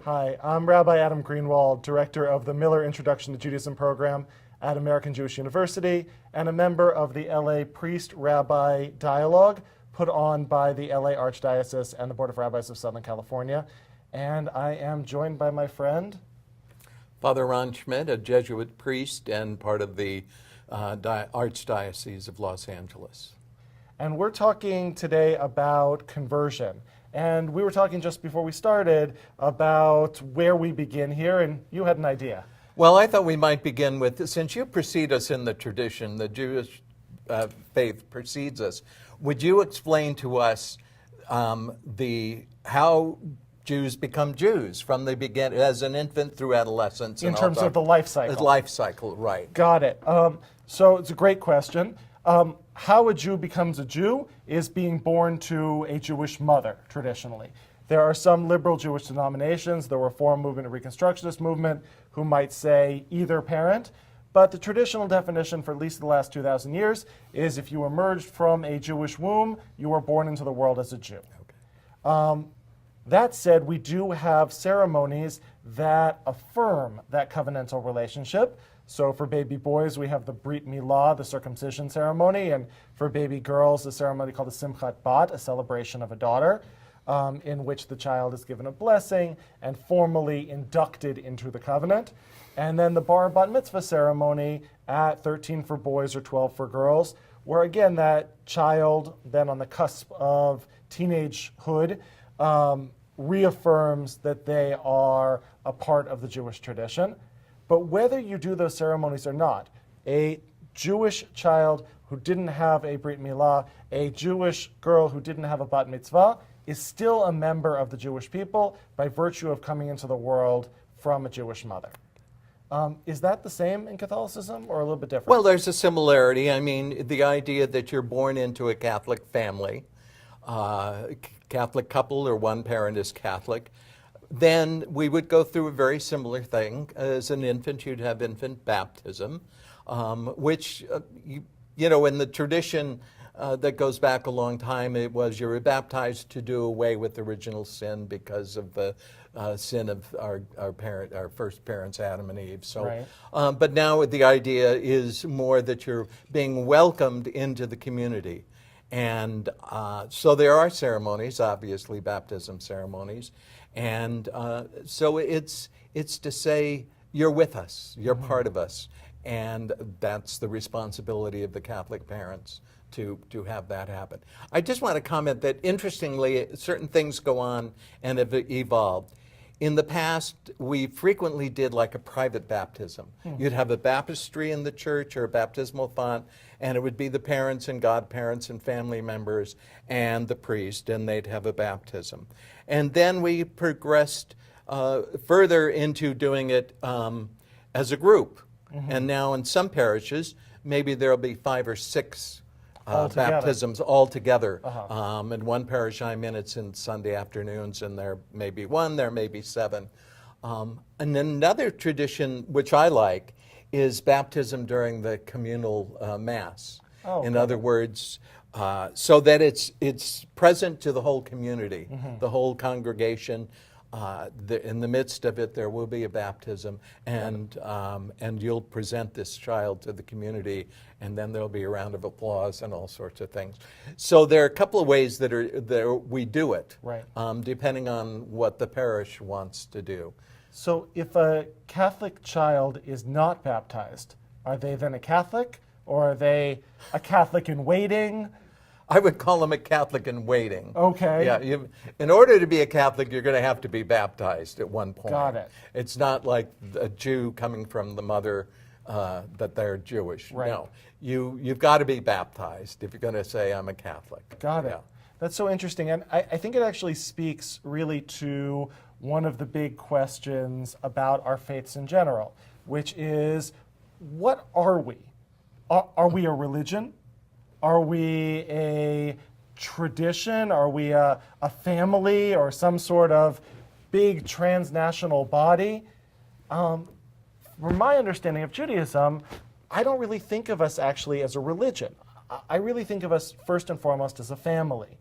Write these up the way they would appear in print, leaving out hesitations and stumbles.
Hi, I'm Rabbi Adam Greenwald, director of the Miller Introduction to Judaism program at American Jewish University, and a member of the LA Priest-Rabbi Dialogue, put on by the LA Archdiocese and the Board of Rabbis of Southern California. And I am joined by my friend, Father Ron Schmidt, a Jesuit priest and part of the Archdiocese of Los Angeles. and we're talking today about conversion. And we were talking just before we started about where we begin here, and you had an idea. Well, I thought we might begin with, since you precede us in the tradition, the Jewish faith precedes us, would you explain to us how Jews become Jews from the beginning, as an infant through adolescence? In terms of the life cycle. The life cycle, right. Got it. So it's a great question. How a Jew becomes a Jew is being born to a Jewish mother, traditionally. There are some liberal Jewish denominations, the Reform movement and Reconstructionist movement, who might say either parent, but the traditional definition for at least the last 2,000 years is if you emerged from a Jewish womb, you were born into the world as a Jew. Okay. That said, we do have ceremonies that affirm that covenantal relationship. So for baby boys, we have the Brit Milah, the circumcision ceremony, and for baby girls, a ceremony called the Simchat Bat, a celebration of a daughter, in which the child is given a blessing and formally inducted into the covenant. And then the Bar Bat Mitzvah ceremony at 13 for boys or 12 for girls, where again, that child then on the cusp of teenagehood reaffirms that they are a part of the Jewish tradition. But whether you do those ceremonies or not, a Jewish child who didn't have a Brit Milah, a Jewish girl who didn't have a Bat Mitzvah, is still a member of the Jewish people by virtue of coming into the world from a Jewish mother. Is that the same in Catholicism or a little bit different? Well, there's a similarity. I mean, the idea that you're born into a Catholic family, Catholic couple or one parent is Catholic, then we would go through a very similar thing. As an infant, you'd have infant baptism, which, you know, in the tradition that goes back a long time, it was you were baptized to do away with original sin because of the sin of our first parents, Adam and Eve. So, right. But now the idea is more that you're being welcomed into the community. And so there are ceremonies, obviously baptism ceremonies. And so it's to say, you're with us, you're part of us. And that's the responsibility of the Catholic parents to have that happen. I just want to comment that, interestingly, certain things go on and have evolved. In the past, we frequently did like a private baptism. You'd have a baptistry in the church or a baptismal font, and it would be the parents and godparents and family members and the priest, and they'd have a baptism. And then we progressed further into doing it as a group. And now in some parishes, maybe there'll be 5 or 6 baptisms all together. In one parish I'm in, it's in Sunday afternoons, and there may be 1, there may be 7. And then another tradition, which I like, is baptism during the communal Mass. In other words, so that it's present to the whole community, the whole congregation. In the midst of it, there will be a baptism, and you'll present this child to the community, and then there'll be a round of applause and all sorts of things. So there are a couple of ways that we do it, right. Depending on what the parish wants to do. So if a Catholic child is not baptized, are they then a Catholic, or are they a Catholic in waiting? I would call them a Catholic in waiting. Okay. Yeah. In order to be a Catholic, you're going to have to be baptized at one point. Got it. It's not like a Jew coming from the mother that they're Jewish. Right. No. You've got to be baptized if you're going to say I'm a Catholic. Got it. Yeah. That's so interesting. And I think it actually speaks really to one of the big questions about our faiths in general, which is, what are we? Are we a religion? Are we a tradition? Are we a family or some sort of big transnational body? From my understanding of Judaism, I don't really think of us actually as a religion. I really think of us first and foremost as a family,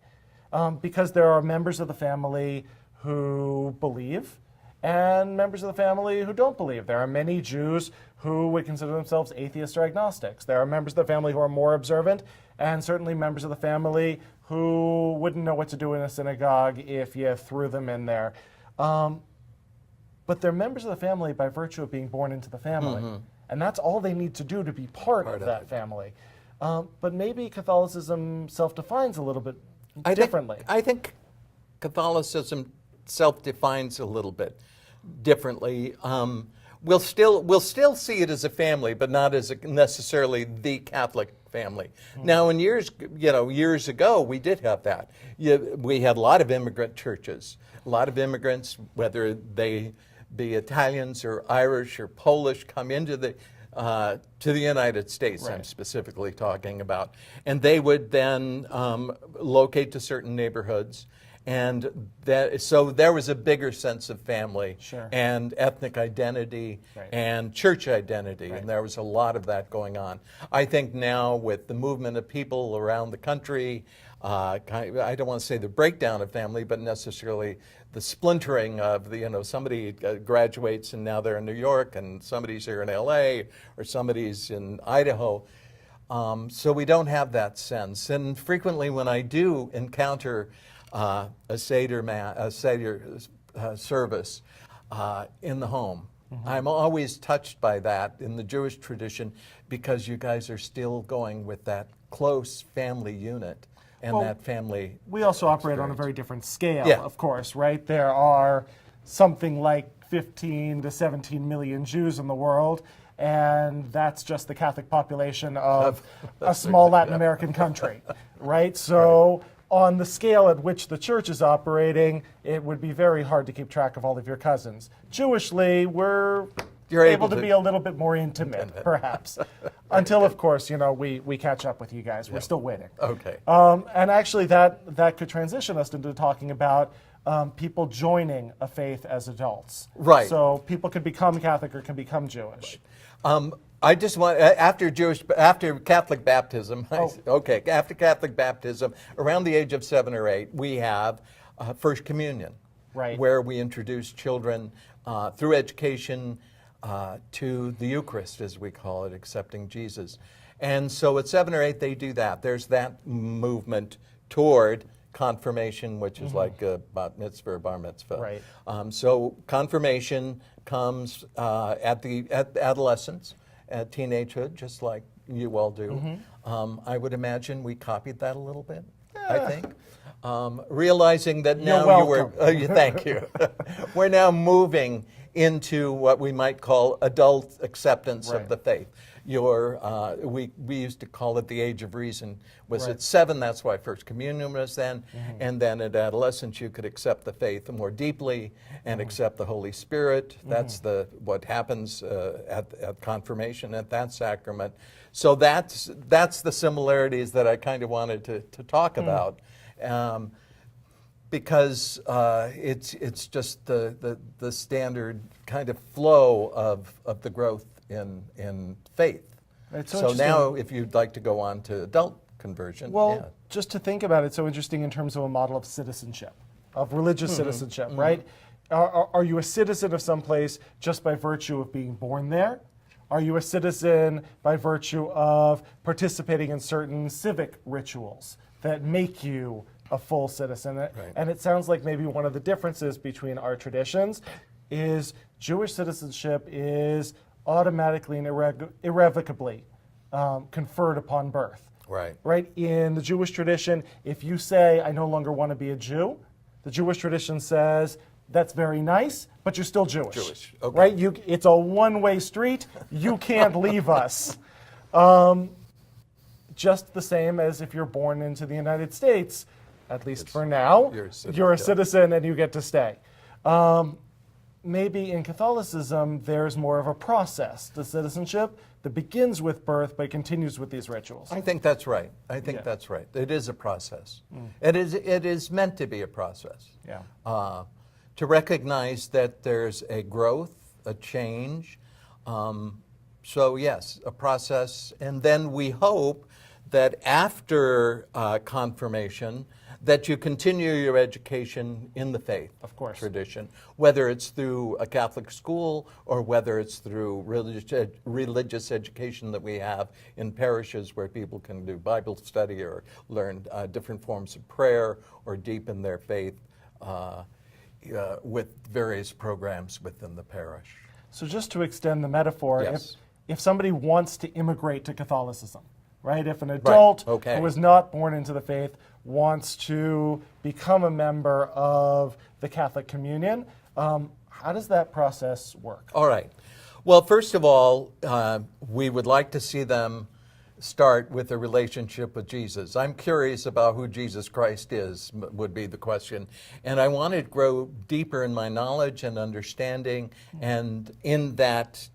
because there are members of the family who believe, and members of the family who don't believe. There are many Jews who would consider themselves atheists or agnostics. There are members of the family who are more observant, and certainly members of the family who wouldn't know what to do in a synagogue if you threw them in there. But they're members of the family by virtue of being born into the family. And that's all they need to do to be part of that family. But maybe Catholicism self-defines a little bit differently. I think Catholicism self-defines a little bit differently. We'll still see it as a family, but not as necessarily the Catholic family. Now, in years ago, we did have that. We had a lot of immigrant churches. A lot of immigrants, whether they be Italians or Irish or Polish, come into the to the United States. Right. I'm specifically talking about, and they would then locate to certain neighborhoods. And so there was a bigger sense of family and ethnic identity and church identity, and there was a lot of that going on. I think now with the movement of people around the country, I don't want to say the breakdown of family, but necessarily the splintering of somebody graduates and now they're in New York, and somebody's here in LA, or somebody's in Idaho. So we don't have that sense. And frequently when I do encounter a Seder service in the home, I'm always touched by that in the Jewish tradition, because you guys are still going with that close family unit and that family. We also operate on a very different scale, Yeah. of course, right? There are something like 15 to 17 million Jews in the world, and that's just the Catholic population of a small Latin American country, right? So on the scale at which the church is operating, it would be very hard to keep track of all of your cousins. Jewishly, you're able to be a little bit more intimate, perhaps. Until, of course, we catch up with you guys. We're still waiting. Okay. And actually, that could transition us into talking about people joining a faith as adults. Right. So people can become Catholic or can become Jewish. I just want, after Catholic baptism, after Catholic baptism, around the age of 7 or 8, we have First Communion, where we introduce children through education to the Eucharist, as we call it, accepting Jesus. And so at 7 or 8, they do that. There's that movement toward confirmation, which is like a bat mitzvah or bar mitzvah. Right. So confirmation comes at adolescence, at teenagehood, just like you all do. I would imagine we copied that a little bit, I think. Realizing that now thank you. We're now moving into what we might call adult acceptance of the faith. We used to call it the age of reason. Was at 7, that's why First Communion was then. And then at adolescence, you could accept the faith more deeply and accept the Holy Spirit. That's what happens at confirmation, at that sacrament. So that's the similarities that I kind of wanted to talk about. Because it's just the standard kind of flow of the growth in faith. It's so now, if you'd like to go on to adult conversion. Well, just to think about it, it's so interesting in terms of a model of citizenship, of religious citizenship, right? Are you a citizen of some place just by virtue of being born there? Are you a citizen by virtue of participating in certain civic rituals that make you a full citizen? And it sounds like maybe one of the differences between our traditions is Jewish citizenship is automatically and irrevocably conferred upon birth. Right? In the Jewish tradition, if you say, I no longer want to be a Jew, the Jewish tradition says, that's very nice, but you're still Jewish. Right? It's a one-way street. You can't leave us. Just the same as if you're born into the United States, at least for now, you're a citizen and you get to stay. Maybe in Catholicism, there's more of a process to citizenship that begins with birth but continues with these rituals. I think that's right. That's right. It is a process. It is meant to be a process. To recognize that there's a growth, a change. So yes, a process, and then we hope that after confirmation, that you continue your education in the faith Of course. tradition, whether it's through a Catholic school or whether it's through religious education that we have in parishes where people can do Bible study or learn different forms of prayer or deepen their faith with various programs within the parish. So just to extend the metaphor, Yes. if somebody wants to immigrate to Catholicism, right? If an adult okay. who was not born into the faith wants to become a member of the Catholic communion, how does that process work? All right. Well, first of all, we would like to see them start with a relationship with Jesus. I'm curious about who Jesus Christ is, would be the question. And I want to grow deeper in my knowledge and understanding and in that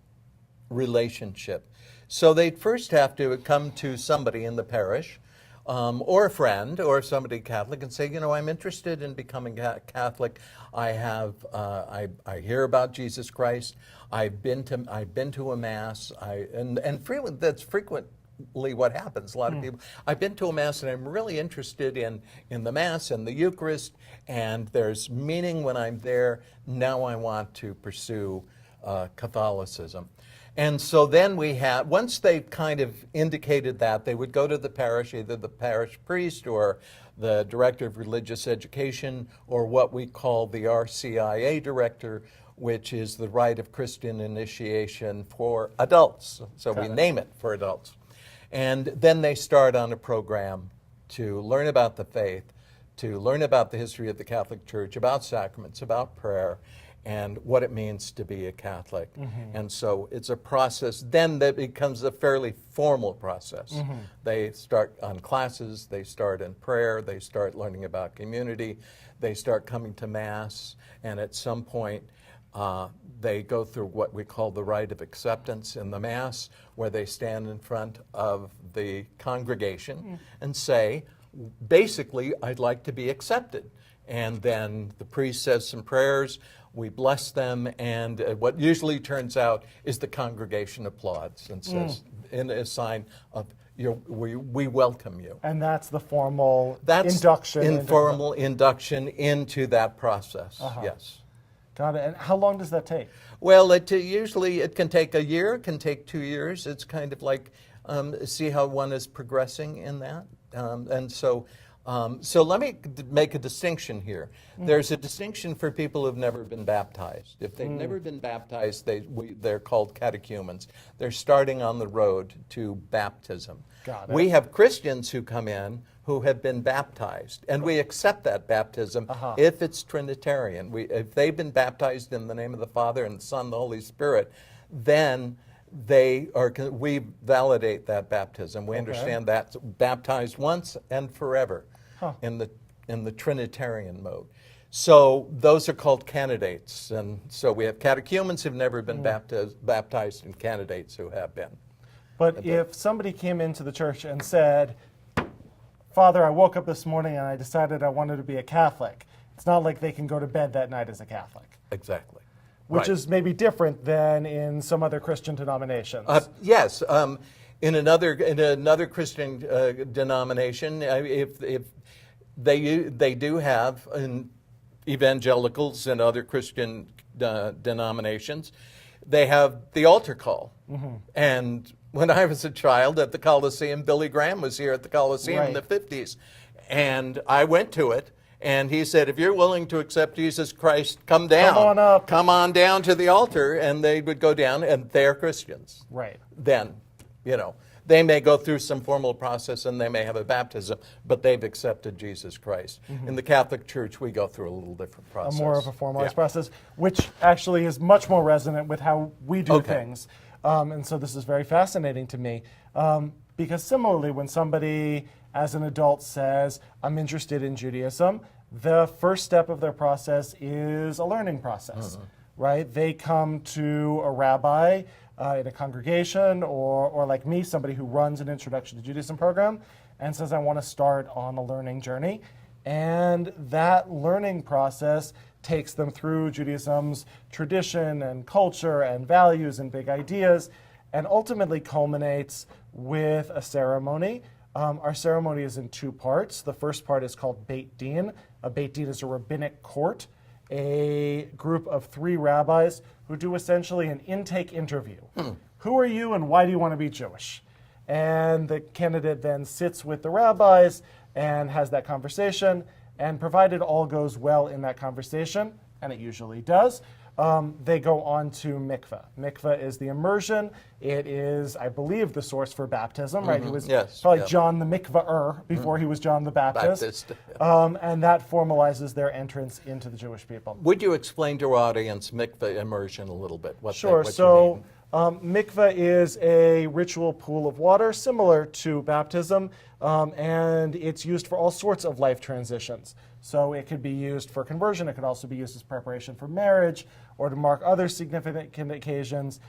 relationship. So they'd first have to come to somebody in the parish or a friend or somebody Catholic and say, you know, I'm interested in becoming Catholic. I have, I hear about Jesus Christ. I've been to a mass. That's frequently what happens. A lot of people, I've been to a mass and I'm really interested in the mass and the Eucharist, and there's meaning when I'm there. Now I want to pursue Catholicism. And so then we have, once they kind of indicated that, they would go to the parish, either the parish priest or the director of religious education, or what we call the RCIA director, which is the Rite of Christian Initiation for adults. So we name it for adults. And then they start on a program to learn about the faith, to learn about the history of the Catholic Church, about sacraments, about prayer, and what it means to be a Catholic. And so it's a process then that becomes a fairly formal process. They start on classes, they start in prayer, they start learning about community, they start coming to Mass, and at some point they go through what we call the rite of acceptance in the Mass, where they stand in front of the congregation and say, basically, I'd like to be accepted. And then the priest says some prayers, we bless them, and what usually turns out is the congregation applauds and says, in a sign of, we welcome you. And that's the formal That's induction. informal induction into that process, yes. Got it. And how long does that take? Well, usually it can take a year, it can take 2 years. It's kind of like, see how one is progressing in that. So let me make a distinction here. There's a distinction for people who've never been baptized. If they've never been baptized, they're called catechumens. They're starting on the road to baptism. Got it. We have Christians who come in who have been baptized, and we accept that baptism if it's Trinitarian. If they've been baptized in the name of the Father and the Son and the Holy Spirit, then we validate that baptism. We understand that's baptized once and forever in the Trinitarian mode. So those are called candidates. And so we have catechumens who've never been baptized and candidates who have been. But if somebody came into the church and said, Father, I woke up this morning and I decided I wanted to be a Catholic, it's not like they can go to bed that night as a Catholic. Exactly. Which is maybe different than in some other Christian denominations. Yes. In another Christian denomination, if they do have in evangelicals and other Christian denominations, they have the altar call. And when I was a child at the Coliseum, Billy Graham was here at the Coliseum in the 50s. And I went to it. And he said, if you're willing to accept Jesus Christ, come down. Come on up. Come on down to the altar. And they would go down, and they're Christians. Right. Then, they may go through some formal process and they may have a baptism, but they've accepted Jesus Christ. In the Catholic Church, we go through a little different process. More of a formalized process, which actually is much more resonant with how we do things. And so this is very fascinating to me. Because similarly, when somebody as an adult says, I'm interested in Judaism, the first step of their process is a learning process, right? They come to a rabbi in a congregation or like me, somebody who runs an Introduction to Judaism program and says, I want to start on a learning journey. And that learning process takes them through Judaism's tradition and culture and values and big ideas, and ultimately culminates with a ceremony Our ceremony is in 2 parts. The first part is called Beit Din. A Beit Din is a rabbinic court, a group of 3 rabbis who do essentially an intake interview. Who are you and why do you want to be Jewish? And the candidate then sits with the rabbis and has that conversation, and provided all goes well in that conversation, and it usually does, they go on to mikveh. Mikveh is the immersion. It is, I believe, the source for baptism, right? He was probably John the Mikveh-er before he was John the Baptist. And that formalizes their entrance into the Jewish people. Would you explain to our audience mikveh immersion a little bit? Sure. So mikveh is a ritual pool of water similar to baptism, and it's used for all sorts of life transitions. So it could be used for conversion. It could also be used as preparation for marriage or to mark other significant occasions.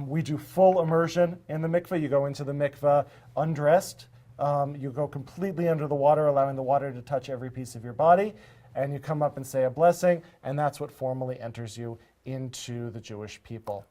We do full immersion in the mikveh. You go into the mikveh undressed. You go completely under the water, allowing the water to touch every piece of your body. And you come up and say a blessing, and that's what formally enters you into the Jewish people.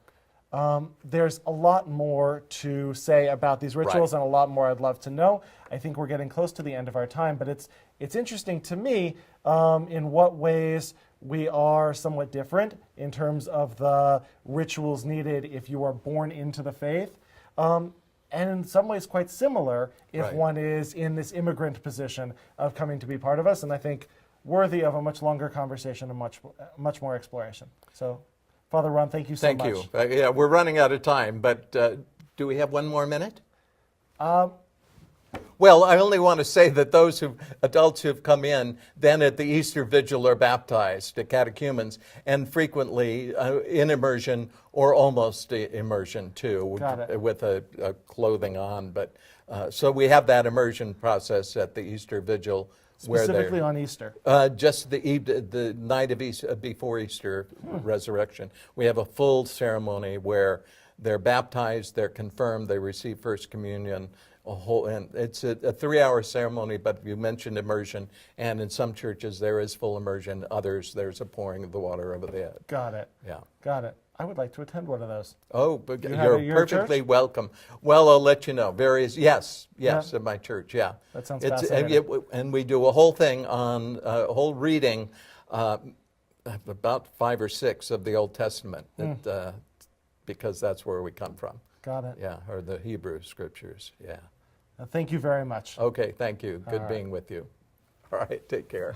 There's a lot more to say about these rituals, and a lot more I'd love to know. I think we're getting close to the end of our time, but it's interesting to me in what ways we are somewhat different in terms of the rituals needed if you are born into the faith, and in some ways quite similar if one is in this immigrant position of coming to be part of us, and I think worthy of a much longer conversation and much more exploration. So, Father Ron, thank you so much. Thank you. Yeah, we're running out of time, but do we have 1 more minute? Well, I only want to say that those adults who've come in, then at the Easter Vigil are baptized, the catechumens, and frequently in immersion or almost immersion too, with a clothing on. But so we have that immersion process at the Easter Vigil. Specifically on Easter? Just the night of Easter, before Easter resurrection. We have a full ceremony where they're baptized, they're confirmed, they receive First Communion, and it's a 3-hour ceremony, but you mentioned immersion, and in some churches there is full immersion, others there's a pouring of the water over the head. Got it. Yeah. Got it. I would like to attend one of those. Oh, but you're perfectly welcome. Well, I'll let you know. Yes, at my church, yeah. That sounds fascinating. And we do a whole thing on, a whole reading, about 5 or 6 of the Old Testament, because that's where we come from. Got it. Yeah, or the Hebrew scriptures, yeah. Thank you very much. Okay, thank you. Good being with you. All right, take care.